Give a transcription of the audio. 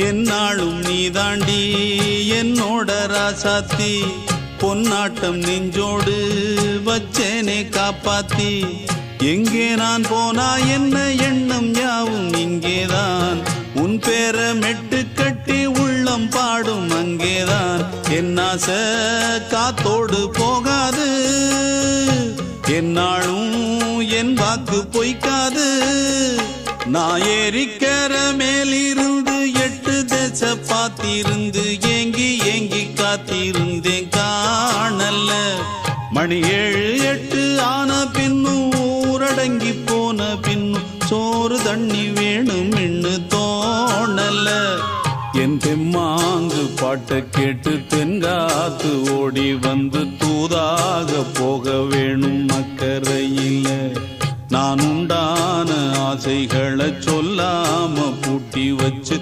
என்னாலும் நீதாண்டி என்னோட ராசாத்தி பொன்னாட்டம் நெஞ்சோடு வச்சேனே காப்பாத்தி எங்கே நான் போனா என்ன எண்ணம் யாவும் இங்கேதான் உன் பேர மெட்டு கட்டி உள்ளம் பாடும் அங்கேதான் என் ஆசை காத்தோடு போகாது என்னாலும் என் வாக்கு பொய்க்காது நான் ஏறிக்கிற மேலிருந்து 8 தேச பார்த்திருந்து ஏங்கி ஏங்கி காத்திருந்தேன் காணல்ல மணி 7 8 ஆன பின்னும் ஊரடங்கி போன பின்னும் சோறு தண்ணி வேணும் என்று தோணல என் தெம்மாங்கு பாட்டை கேட்டு தென்காத்து ஓடி வந்து தூதாக போக வேணும் அக்கறையில் நான் உண்டான ஆசைகளை சொல்லாம பூட்டி வச்சு